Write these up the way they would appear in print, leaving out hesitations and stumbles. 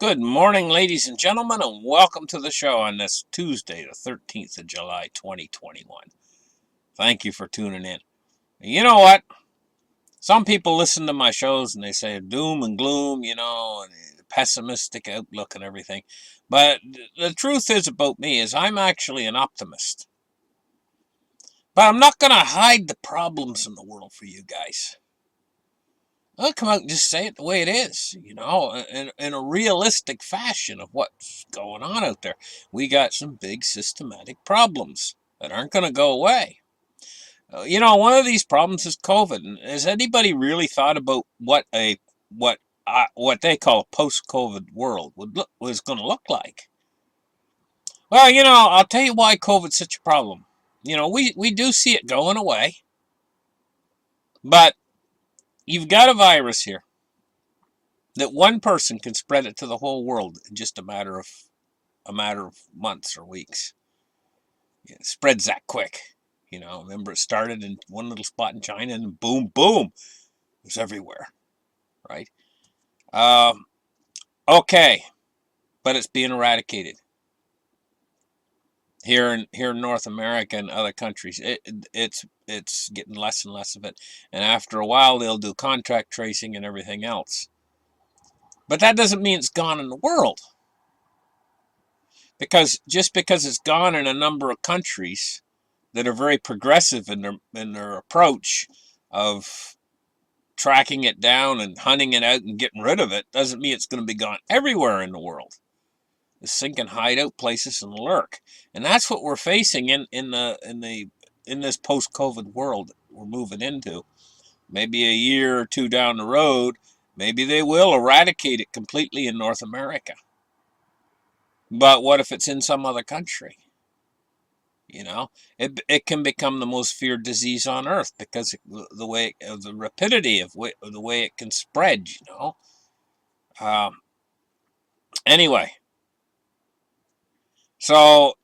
Good morning, ladies and gentlemen, and welcome to the show on this Tuesday, the 13th of July, 2021. Thank you for tuning in. You know what? Some people listen to my shows and they say doom and gloom, and pessimistic outlook and everything. But the truth is about me is I'm actually an optimist. But I'm not going to hide the problems in the world for you guys. I'll come out and just say it the way it is, in a realistic fashion of what's going on out there. We got some big systematic problems that aren't going to go away. One of these problems is COVID. And has anybody really thought about what they call a post-COVID world was going to look like? Well, I'll tell you why COVID's such a problem. We do see it going away, but you've got a virus here that one person can spread it to the whole world in just a matter of months or weeks. It spreads that quick. Remember it started in one little spot in China and boom, boom, it was everywhere, right? Okay, but it's being eradicated here in North America and other countries. It's getting less and less of it, and after a while they'll do contact tracing and everything else. But that doesn't mean it's gone in the world. Because just because it's gone in a number of countries that are very progressive in their approach of tracking it down and hunting it out and getting rid of it, doesn't mean it's going to be gone everywhere in the world. The sink and hide out places and lurk, and that's what we're facing in this post-COVID world that we're moving into. Maybe a year or two down the road, maybe they will eradicate it completely in North America. But what if it's in some other country? It can become the most feared disease on earth because the rapidity of the way it can spread. Anyway, so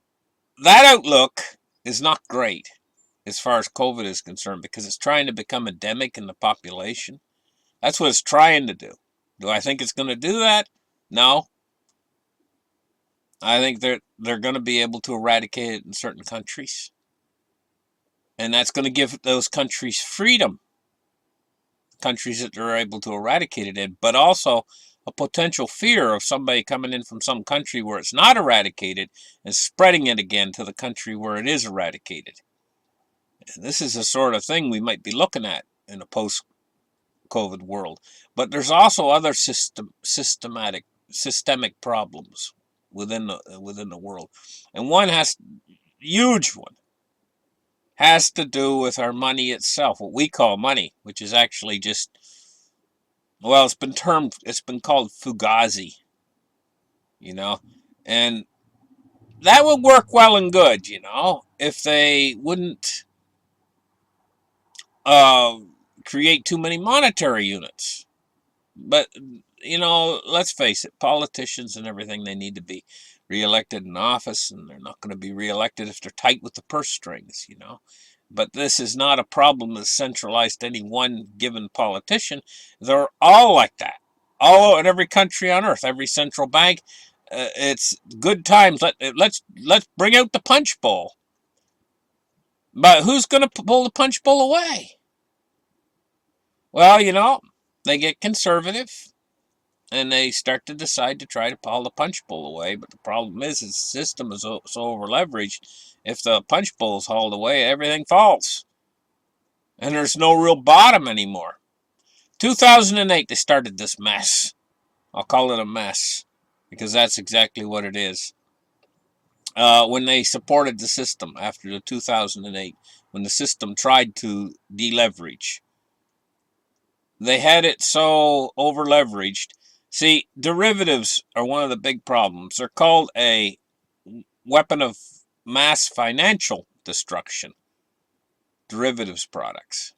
that outlook is not great as far as COVID is concerned because it's trying to become endemic in the population. That's what it's trying to do. Do I think it's going to do that? No. I think they're going to be able to eradicate it in certain countries. And that's going to give those countries freedom. Countries that are able to eradicate it in, but also a potential fear of somebody coming in from some country where it's not eradicated and spreading it again to the country where it is eradicated. And this is the sort of thing we might be looking at in a post-COVID world. But there's also other systemic problems within the world, and huge one has to do with our money itself, what we call money, which is actually just, well, it's been called fugazi, and that would work well and good, if they wouldn't create too many monetary units. But let's face it, politicians and everything, they need to be reelected in office, and they're not going to be reelected if they're tight with the purse strings, But this is not a problem that's centralized to any one given politician. They're all like that. All in every country on earth, every central bank. It's good times. Let's bring out the punch bowl. But who's going to pull the punch bowl away? Well, they get conservative, and they start to decide to try to pull the punch bowl away. But the problem is the system is so over leveraged. If the punch bowl is hauled away, everything falls. And there's no real bottom anymore. 2008, they started this mess. I'll call it a mess, because that's exactly what it is. When they supported the system after the 2008, when the system tried to deleverage, they had it so over leveraged. See, derivatives are one of the big problems. They're called a weapon of mass financial destruction. Derivatives products,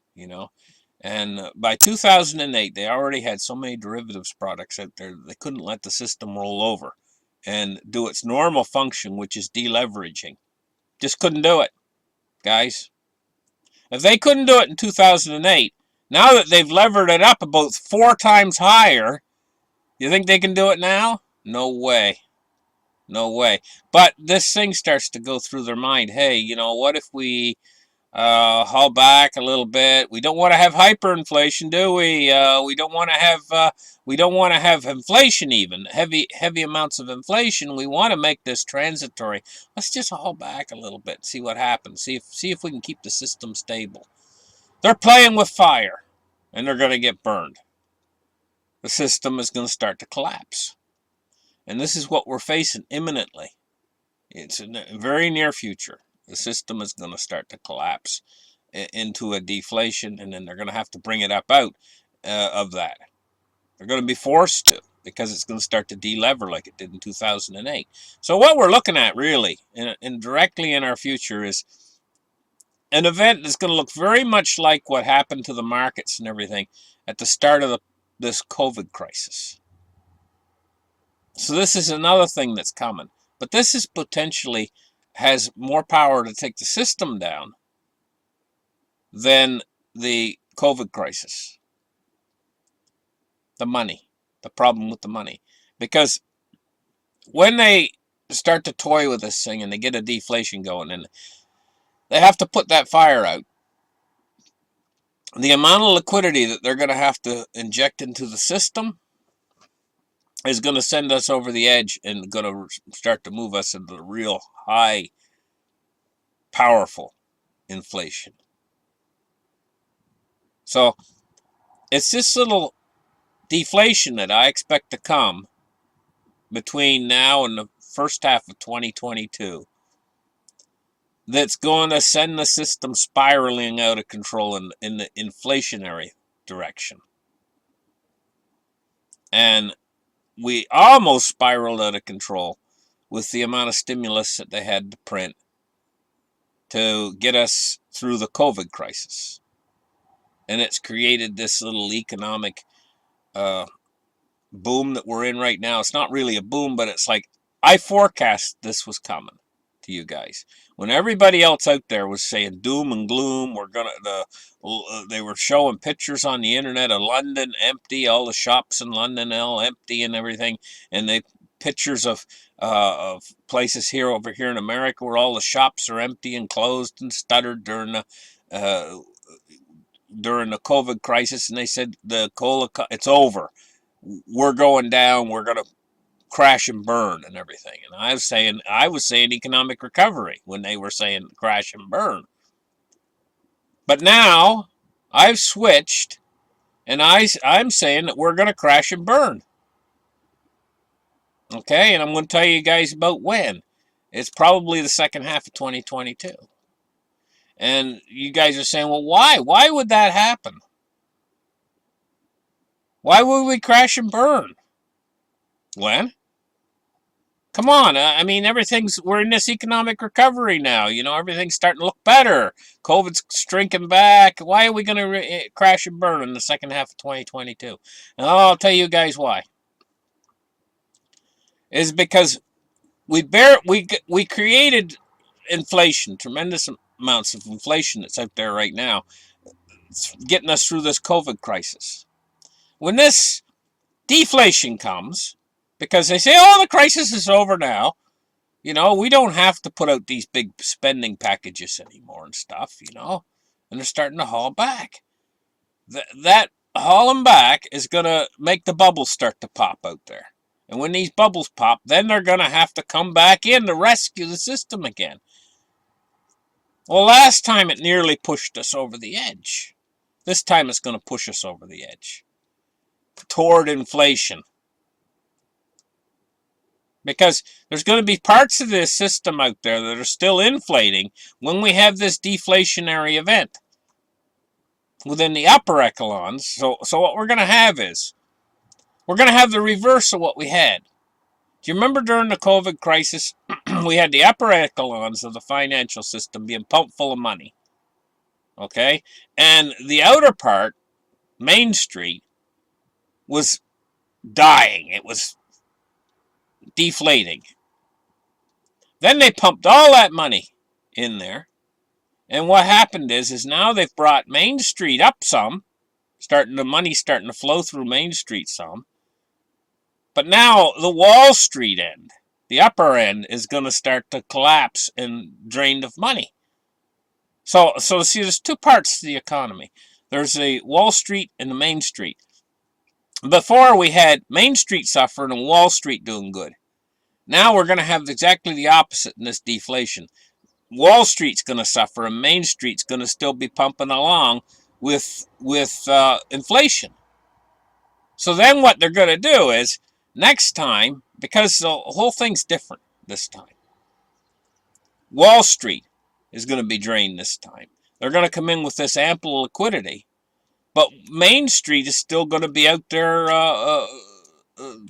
And by 2008, they already had so many derivatives products out there, they couldn't let the system roll over and do its normal function, which is deleveraging. Just couldn't do it, guys. If they couldn't do it in 2008, now that they've levered it up about 4 times higher, you think they can do it now? No way. No way. But this thing starts to go through their mind. Hey, you know, what if we haul back a little bit? We don't want to have hyperinflation, do we? We don't want to have inflation, even heavy amounts of inflation. We want to make this transitory. Let's just haul back a little bit, see what happens. See if we can keep the system stable. They're playing with fire, and they're going to get burned. The system is going to start to collapse. And this is what we're facing imminently. It's in the very near future. The system is going to start to collapse into a deflation, and then they're going to have to bring it up out of that. They're going to be forced to, because it's going to start to delever like it did in 2008. So what we're looking at really, and directly in our future, is an event that's going to look very much like what happened to the markets and everything at the start of this COVID crisis. So this is another thing that's coming. But this is potentially has more power to take the system down than the COVID crisis. The money. The problem with the money. Because when they start to toy with this thing and they get a deflation going, and they have to put that fire out, the amount of liquidity that they're going to have to inject into the system is going to send us over the edge and going to start to move us into the real high, powerful inflation. So it's this little deflation that I expect to come between now and the first half of 2022 that's going to send the system spiraling out of control in the inflationary direction. And we almost spiraled out of control with the amount of stimulus that they had to print to get us through the COVID crisis. And it's created this little economic boom that we're in right now. It's not really a boom, but it's like, I forecast this was coming to you guys. When everybody else out there was saying doom and gloom, they were showing pictures on the internet of London empty, all the shops in London all empty and everything, and they pictures of places over here in America where all the shops are empty and closed and stuttered during the COVID crisis, and they said it's over. We're going down. We're going to crash and burn and everything. And I was saying economic recovery when they were saying crash and burn. But now I've switched, and I'm saying that we're going to crash and burn. Okay, and I'm going to tell you guys about when. It's probably the second half of 2022. And you guys are saying, well, why? Why would that happen? Why would we crash and burn? Glenn? Come on, I mean, we're in this economic recovery now. You know, everything's starting to look better. COVID's shrinking back. Why are we going to crash and burn in the second half of 2022? And I'll tell you guys why. Is because we created inflation, tremendous amounts of inflation that's out there right now. It's getting us through this COVID crisis. When this deflation comes, because they say, oh, the crisis is over now. You know, we don't have to put out these big spending packages anymore and stuff, you know. And they're starting to haul back. That hauling back is going to make the bubbles start to pop out there. And when these bubbles pop, then they're going to have to come back in to rescue the system again. Well, last time it nearly pushed us over the edge. This time it's going to push us over the edge toward inflation. Because there's going to be parts of this system out there that are still inflating when we have this deflationary event within the upper echelons. So what we're going to have is, we're going to have the reverse of what we had. Do you remember during the COVID crisis, we had the upper echelons of the financial system being pumped full of money? Okay? And the outer part, Main Street, was dying. It was deflating. Then they pumped all that money in there. And what happened is now they've brought Main Street up some. The money's starting to flow through Main Street some. But now the Wall Street end, the upper end, is going to start to collapse and drained of money. So see, there's two parts to the economy. There's the Wall Street and the Main Street. Before we had Main Street suffering and Wall Street doing good. Now we're going to have exactly the opposite in this deflation. Wall Street's going to suffer and Main Street's going to still be pumping along with inflation. So then what they're going to do is, next time, because the whole thing's different this time, Wall Street is going to be drained this time. They're going to come in with this ample liquidity, but Main Street is still going to be out there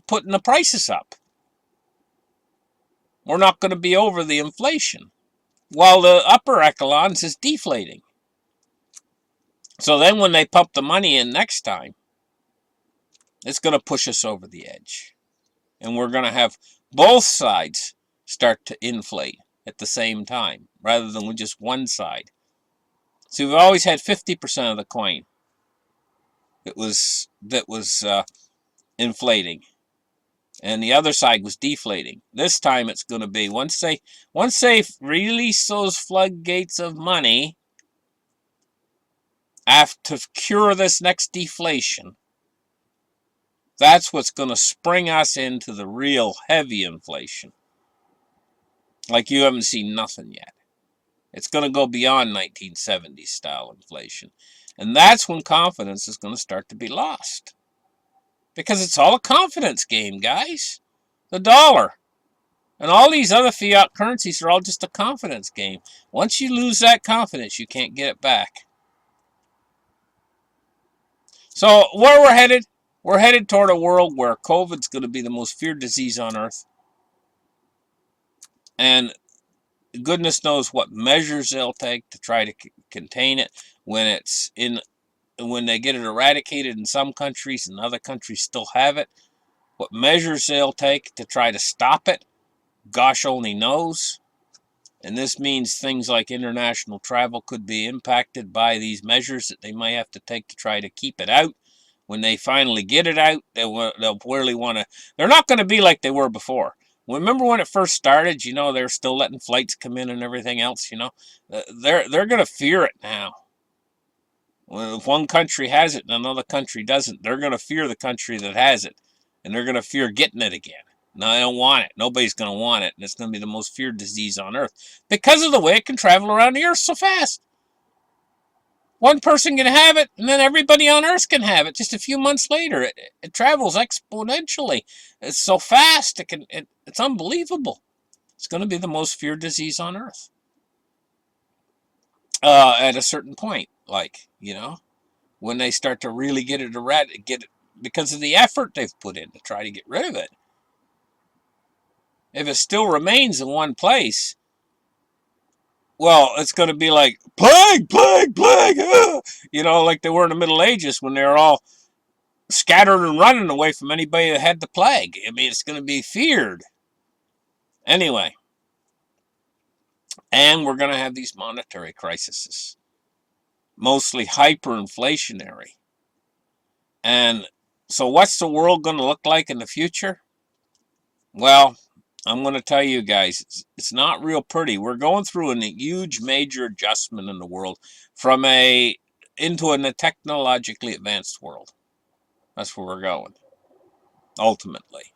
putting the prices up. We're not going to be over the inflation, while the upper echelons is deflating. So then when they pump the money in next time, it's going to push us over the edge. And we're going to have both sides start to inflate at the same time, rather than with just one side. See, we've always had 50% of the coin that was inflating, and the other side was deflating. This time it's going to be, once they release those floodgates of money to cure this next deflation, that's what's going to spring us into the real heavy inflation. Like you haven't seen nothing yet. It's going to go beyond 1970s style inflation. And that's when confidence is going to start to be lost. Because it's all a confidence game, guys. The dollar and all these other fiat currencies are all just a confidence game. Once you lose that confidence, you can't get it back. So where we're headed toward a world where COVID's going to be the most feared disease on earth. And goodness knows what measures they'll take to try to contain it when they get it eradicated in some countries and other countries still have it. What measures they'll take to try to stop it, gosh only knows. And this means things like international travel could be impacted by these measures that they might have to take to try to keep it out. When they finally get it out, they'll really want to. They're not going to be like they were before. Remember when it first started? You know, they're still letting flights come in and everything else. You know, they're going to fear it now. Well, if one country has it and another country doesn't, they're going to fear the country that has it, and they're going to fear getting it again. No, they don't want it. Nobody's going to want it, and it's going to be the most feared disease on earth because of the way it can travel around the earth so fast. One person can have it, and then everybody on Earth can have it. Just a few months later, it travels exponentially. It's so fast, it's unbelievable. It's going to be the most feared disease on Earth. At a certain point, like, you know, when they start to really get it because of the effort they've put in to try to get rid of it. If it still remains in one place, well, it's going to be like, plague, plague, plague, you know, like they were in the Middle Ages when they were all scattered and running away from anybody that had the plague. I mean, it's going to be feared. Anyway, and we're going to have these monetary crises, mostly hyperinflationary. And so what's the world going to look like in the future? Well, I'm going to tell you guys, it's not real pretty. We're going through a huge major adjustment in the world into a technologically advanced world. That's where we're going, ultimately.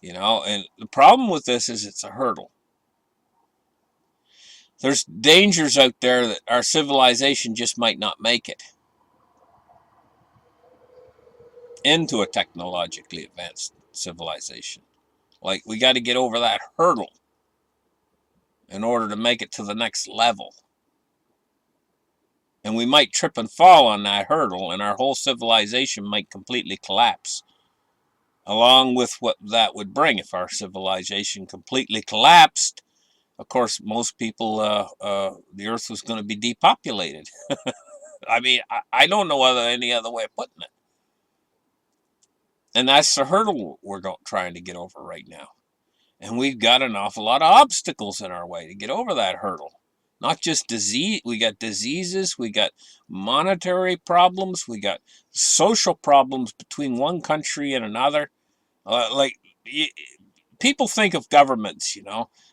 You know, and the problem with this is it's a hurdle. There's dangers out there that our civilization just might not make it into a technologically advanced civilization. Like, we got to get over that hurdle in order to make it to the next level. And we might trip and fall on that hurdle, and our whole civilization might completely collapse. Along with what that would bring if our civilization completely collapsed. Of course, most people, the earth was going to be depopulated. I mean, I don't know any other way of putting it. And that's the hurdle we're trying to get over right now. And we've got an awful lot of obstacles in our way to get over that hurdle. Not just disease, we got diseases, we got monetary problems, we got social problems between one country and another. Like people think of governments,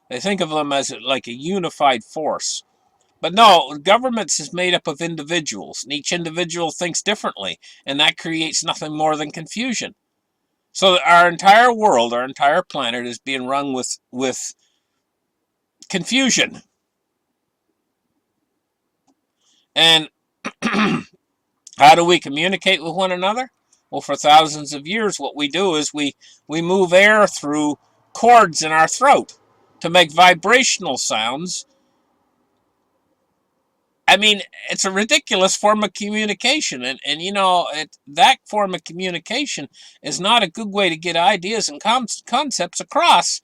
they think of them as like a unified force. But no, governments is made up of individuals, and each individual thinks differently, and that creates nothing more than confusion. So our entire world, our entire planet is being run with confusion. And how do we communicate with one another? Well, for thousands of years, what we do is we move air through cords in our throat to make vibrational sounds. I mean, it's a ridiculous form of communication. And that form of communication is not a good way to get ideas and concepts across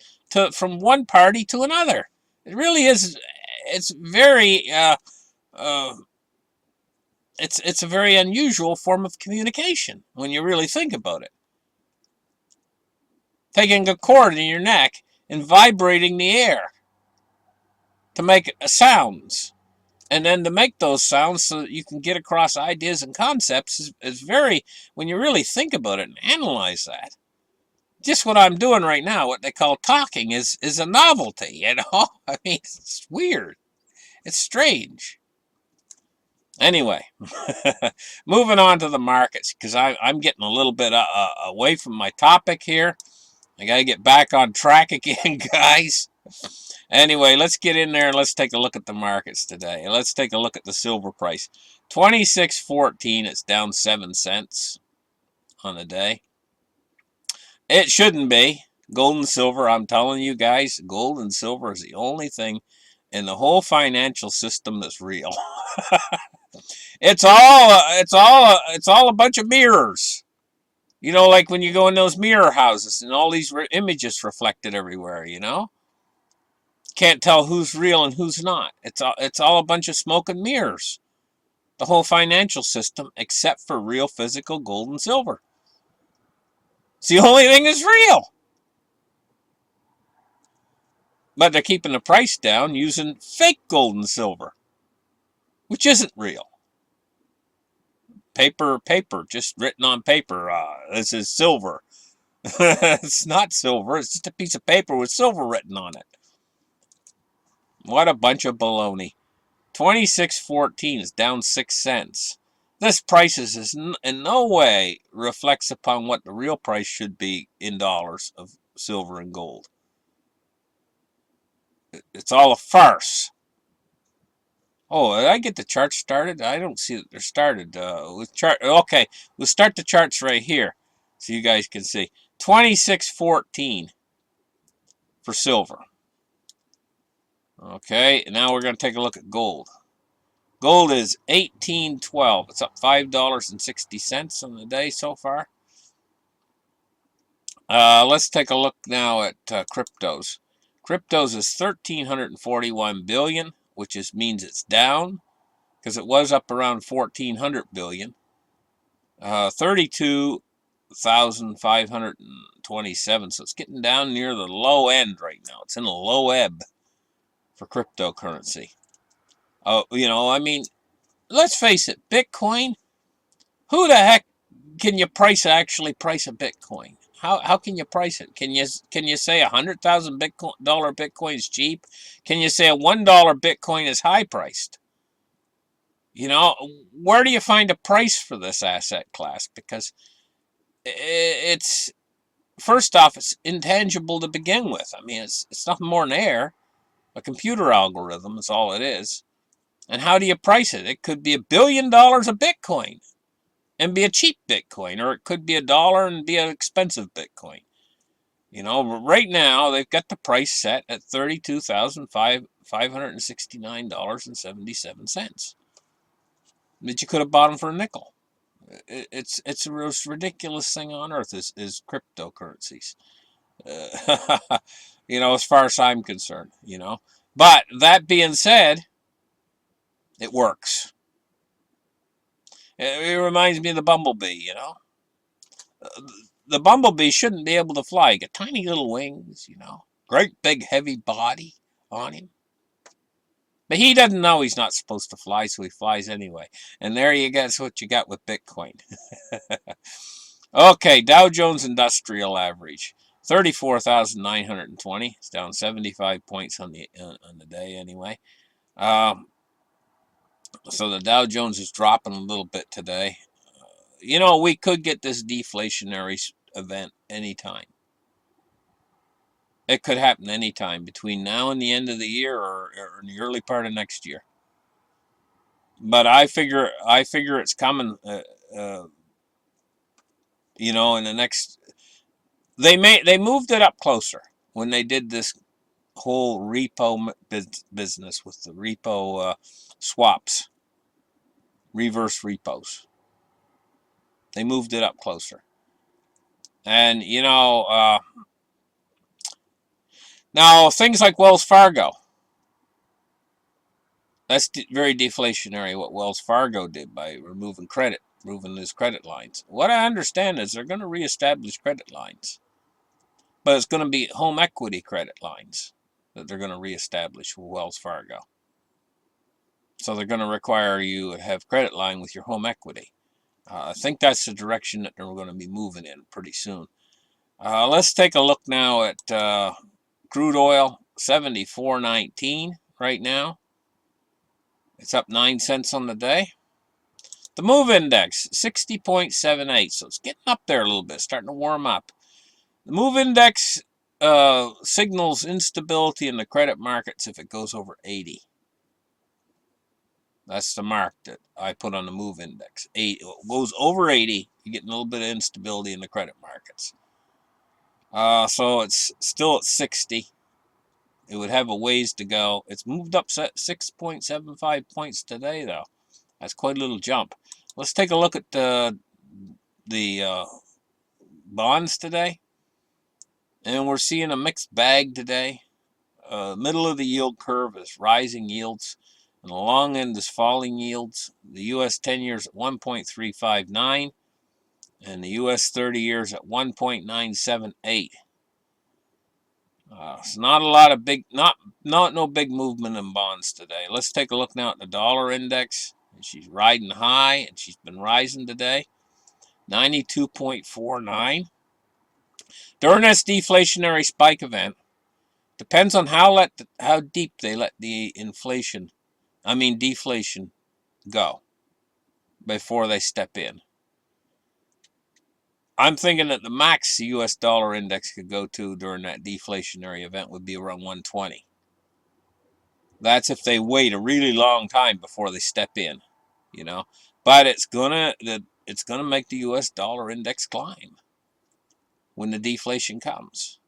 from one party to another. It really is. It's very uh, it's a very unusual form of communication when you really think about it. Taking a cord in your neck and vibrating the air to make sounds, and then to make those sounds so that you can get across ideas and concepts is very, when you really think about it and analyze that. Just what I'm doing right now, what they call talking, is a novelty, I mean, it's weird. It's strange. Anyway, moving on to the markets, because I'm getting a little bit away from my topic here. I got to get back on track again, guys. Anyway, let's get in there and let's take a look at the markets today. Let's take a look at the silver price. 26.14, it's down 7 cents on the day. It shouldn't be. Gold and silver, I'm telling you guys, gold and silver is the only thing in the whole financial system that's real. It's all a bunch of mirrors. Like when you go in those mirror houses and all these images reflected everywhere. Can't tell who's real and who's not. It's all a bunch of smoke and mirrors. The whole financial system, except for real physical gold and silver. It's the only thing that's real. But they're keeping the price down using fake gold and silver, which isn't real. Paper, just written on paper. This is silver. It's not silver. It's just a piece of paper with silver written on it. What a bunch of baloney. 26.14 is down 6 cents. This price is in no way reflects upon what the real price should be in dollars of silver and gold. It's all a farce. Oh, did I get the charts started? I don't see that they're started. Okay, we'll start the charts right here so you guys can see. 26.14 for silver. Okay, now we're going to take a look at gold. Gold is $18.12. It's up $5.60 on the day so far. Let's take a look now at cryptos. Cryptos is 1,341 billion, which means it's down because it was up around 1,400 billion. 32,527. So it's getting down near the low end right now. It's in a low ebb for cryptocurrency. I mean, let's face it, Bitcoin. Who the heck can you actually price a Bitcoin? How can you price it? Can you say $100,000 Bitcoin is cheap? Can you say a $1 Bitcoin is high priced? Where do you find a price for this asset class? Because it's, first off, it's intangible to begin with. I mean, it's nothing more than air. A computer algorithm is all it is. And how do you price it? It could be $1 billion of Bitcoin and be a cheap Bitcoin, or it could be $1 and be an expensive Bitcoin. Right now they've got the price set at $32,569.77. But you could have bought them for a nickel. It's the most ridiculous thing on earth is cryptocurrencies. As far as I'm concerned. But that being said, it works. It reminds me of the bumblebee. The bumblebee shouldn't be able to fly. He got tiny little wings. Great big heavy body on him. But he doesn't know he's not supposed to fly, so he flies anyway. And there you go. That's what you got with Bitcoin. Okay, Dow Jones Industrial Average, 34,920. It's down 75 points on the day anyway. So the Dow Jones is dropping a little bit today. We could get this deflationary event anytime. It could happen anytime between now and the end of the year, or in the early part of next year. But I figure it's coming. In the next, they moved it up closer when they did this whole repo business with the repo swaps, reverse repos. They moved it up closer, and now things like Wells Fargo. That's very deflationary what Wells Fargo did by removing those credit lines. What I understand is they're going to reestablish credit lines, but it's going to be home equity credit lines that they're going to reestablish with Wells Fargo. So they're going to require you to have credit line with your home equity. I think that's the direction that they're going to be moving in pretty soon. Let's take a look now at crude oil, 74.19 right now. It's up 9 cents on the day. The MOVE index, 60.78, so it's getting up there a little bit, starting to warm up. The MOVE index signals instability in the credit markets if it goes over 80. That's the mark that I put on the MOVE index. It goes over 80, you're getting a little bit of instability in the credit markets. So it's still at 60. It would have a ways to go. It's moved up 6.75 points today, though. That's quite a little jump. Let's take a look at the bonds today. And we're seeing a mixed bag today. Middle of the yield curve is rising yields, and the long end is falling yields. The U.S. 10 years at 1.359, and the U.S. 30 years at 1.978. It's not a lot of no big movement in bonds today. Let's take a look now at the dollar index. She's riding high, and she's been rising today. 92.49. During this deflationary spike event, depends on how deep they let the deflation go before they step in. I'm thinking that the max the U.S. dollar index could go to during that deflationary event would be around 120. That's if they wait a really long time before they step in, But it's gonna make the U.S. dollar index climb when the deflation comes.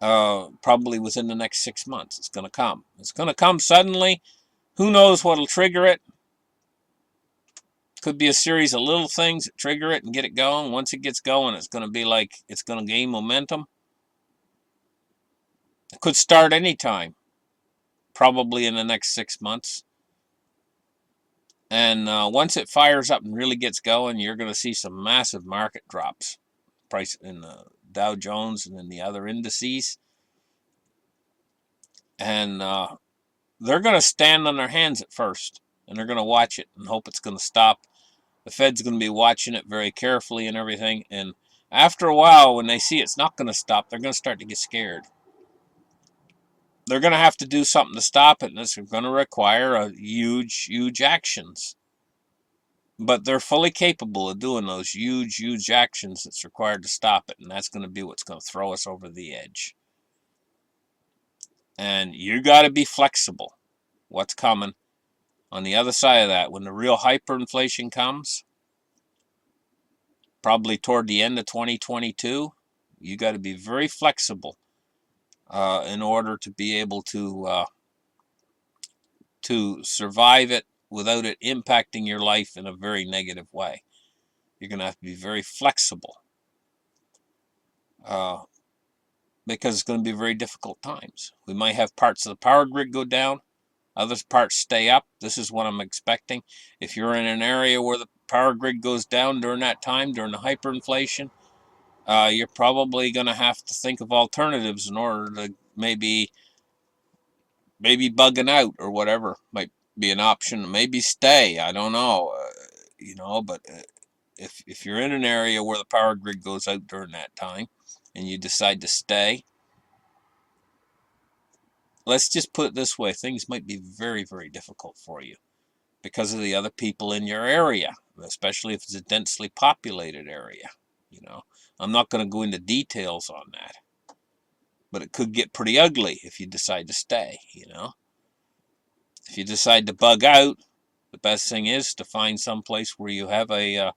Probably within the next 6 months, it's gonna come. It's gonna come suddenly. Who knows what'll trigger it? Could be a series of little things that trigger it and get it going. Once it gets going, it's going to be like it's going to gain momentum. It could start anytime, probably in the next 6 months. And once it fires up and really gets going, you're going to see some massive market drops. Price in the Dow Jones and in the other indices. And they're going to stand on their hands at first. And they're going to watch it and hope it's going to stop. The Fed's going to be watching it very carefully and everything. And after a while, when they see it's not going to stop, they're going to start to get scared. They're going to have to do something to stop it, and it's going to require huge actions. But they're fully capable of doing those huge actions that's required to stop it, and that's going to be what's going to throw us over the edge. And you got to be flexible. What's coming on the other side of that, when the real hyperinflation comes, probably toward the end of 2022, you got to be very flexible in order to be able to survive it without it impacting your life in a very negative way. You're going to have to be very flexible because it's going to be very difficult times. We might have parts of the power grid go down, other parts stay up. This is what I'm expecting. If you're in an area where the power grid goes down during that time, during the hyperinflation, you're probably going to have to think of alternatives in order to maybe bugging out or whatever might be an option. Maybe stay. I don't know. But if you're in an area where the power grid goes out during that time and you decide to stay, let's just put it this way, things might be very, very difficult for you because of the other people in your area, especially if it's a densely populated area. You know, I'm not going to go into details on that, but it could get pretty ugly if you decide to stay, you know. If you decide to bug out, the best thing is to find some place where you have a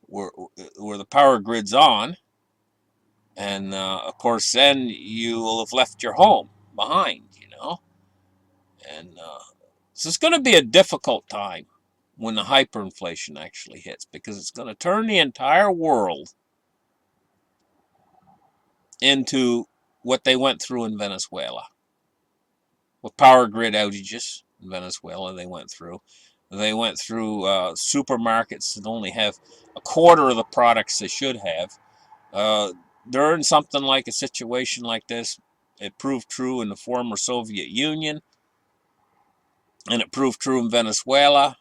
where the power grid's on, and of course then you will have left your home behind, you know. And so it's going to be a difficult time when the hyperinflation actually hits, because it's going to turn the entire world into what they went through in Venezuela with power grid outages. In Venezuela, they went through supermarkets that only have a quarter of the products they should have. During something like a situation like this, it proved true in the former Soviet Union, and it proved true in Venezuela,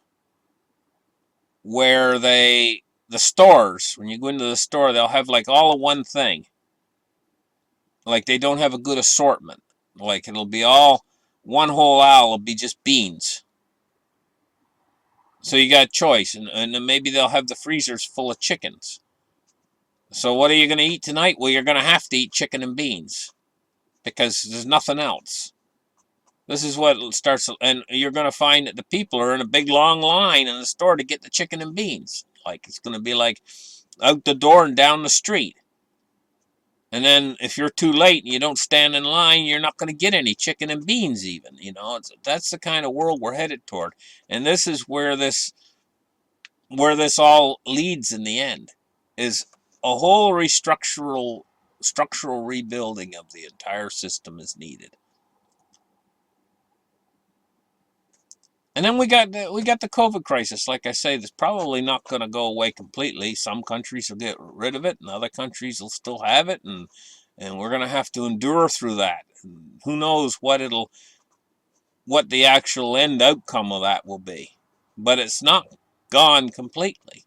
where the stores, when you go into the store, they'll have like all of one thing. Like they don't have a good assortment. Like it'll be all, one whole aisle will be just beans. So you got a choice, and then maybe they'll have the freezers full of chickens. So what are you going to eat tonight? Well, you're going to have to eat chicken and beans because there's nothing else. This is what starts, and you're going to find that the people are in a big long line in the store to get the chicken and beans. Like it's going to be like out the door and down the street. And then if you're too late and you don't stand in line, you're not going to get any chicken and beans even. You know, that's the kind of world we're headed toward. And this is where this all leads in the end, is a whole structural rebuilding of the entire system is needed. And then we got the COVID crisis. Like I say, it's probably not going to go away completely. Some countries will get rid of it, and other countries will still have it, and we're going to have to endure through that. And who knows what the actual end outcome of that will be? But it's not gone completely.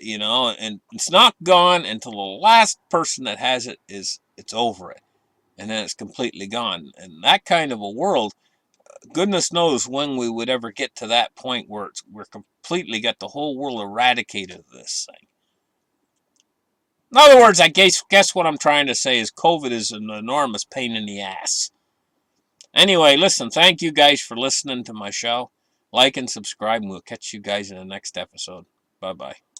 You know, and it's not gone until the last person that has it it's over it, and then it's completely gone. And that kind of a world, goodness knows when we would ever get to that point where we're completely got the whole world eradicated of this thing. In other words, I guess what I'm trying to say is COVID is an enormous pain in the ass. Anyway, listen, thank you guys for listening to my show. Like and subscribe, and we'll catch you guys in the next episode. Bye-bye.